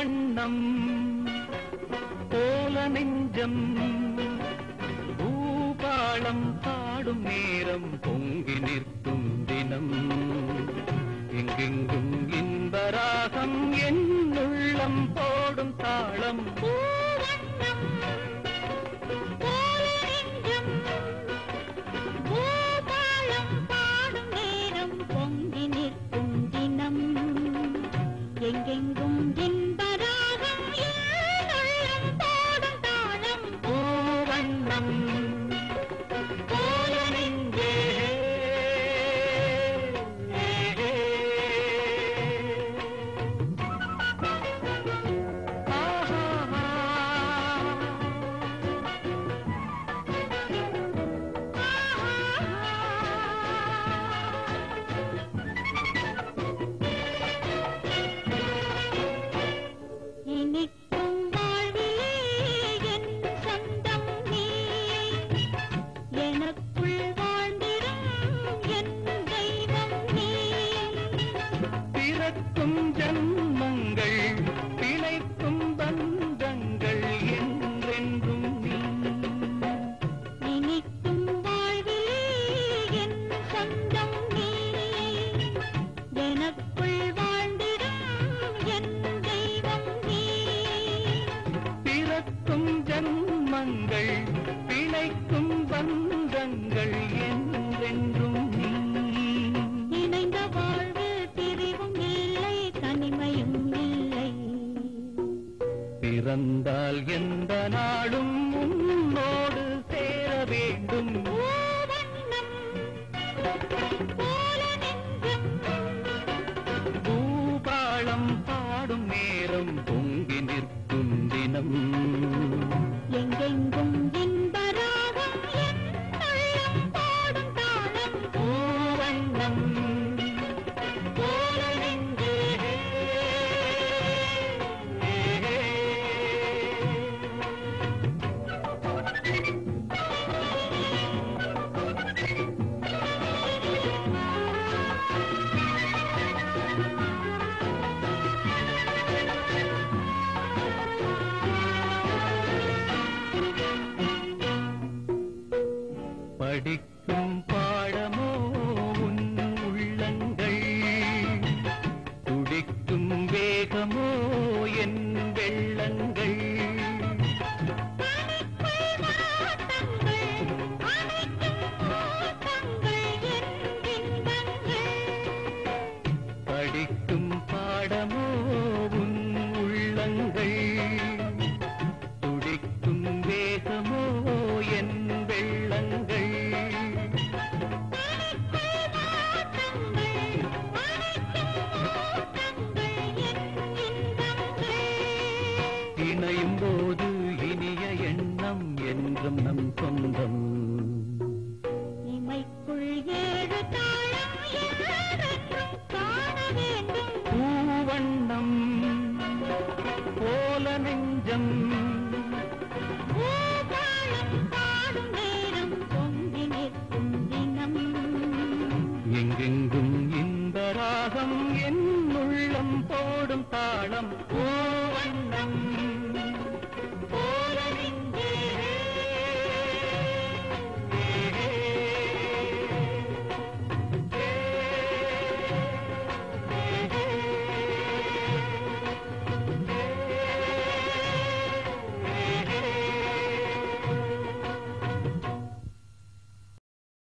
பூவண்ணம் போல நெஞ்சம் பூபாளம் பாடும் நேரம் பொங்கி நிற்கும் தினம் எங்கெங்கும் இன்பராகம் என் உள்ளம் போடும் தாளம் எங்கெங்கும் இன்பராகம் உள்ளம் போடும் தாளம் பூவண்ணம் போல நெஞ்சே இனிக்கும் வாழ்விலே என் சொந்தம் நீ எனக்குள் வாழ்ந்திடும் என் தெய்வம் நீ பிறக்கும் ஜன்மங்கள் பிழைக்கும் பந்தங்கள் என்றென்றும் நீ இனிக்கும் வாழ்விலே என் சொந்தம் நீ எனக்குள் வாழ்ந்திடும் என் தெய்வம் நீ பிறக்கும் ஜன்மங்கள் பிழைக்கும் பந்தங்கள் என்றென்றும் நீ இணைந்த வாழ்வு பிரிவும் இல்லை தனிமையும் இல்லை பிறந்தால் எந்த நாளும் உன்னோடு சேர வேண்டும் பூவண்ணம் போல நெஞ்சம் பூபாளம் பாடும் நேரம் பொங்கி நிற்கும் தினம் எங்கெங்கும் இன்பராகம் என் உள்ளம் போடும் தாளம் பூவண்ணம் போல நெஞ்சே படிக்கும் பாடமோ உன் உள்ளங்கள் துடிக்கும் வேகமோ என் வெள்ளங்கள் தனிக்குள் வாட்டங்கள் அனைத்தும் கூட்டங்கள் என் இன்பங்கள் படிக்கும் பாடமோ உன் உள்ளங்கள் துடிக்கும் வேகமோ என் வெள்ளங்கள் இணையும் போது இனிய எண்ணம் என்றும் நம் சொந்தம் இமைக்குள் ஏழு தாளம் என்றென்றும் காண வேண்டும் பூவண்ணம் போல நெஞ்சம்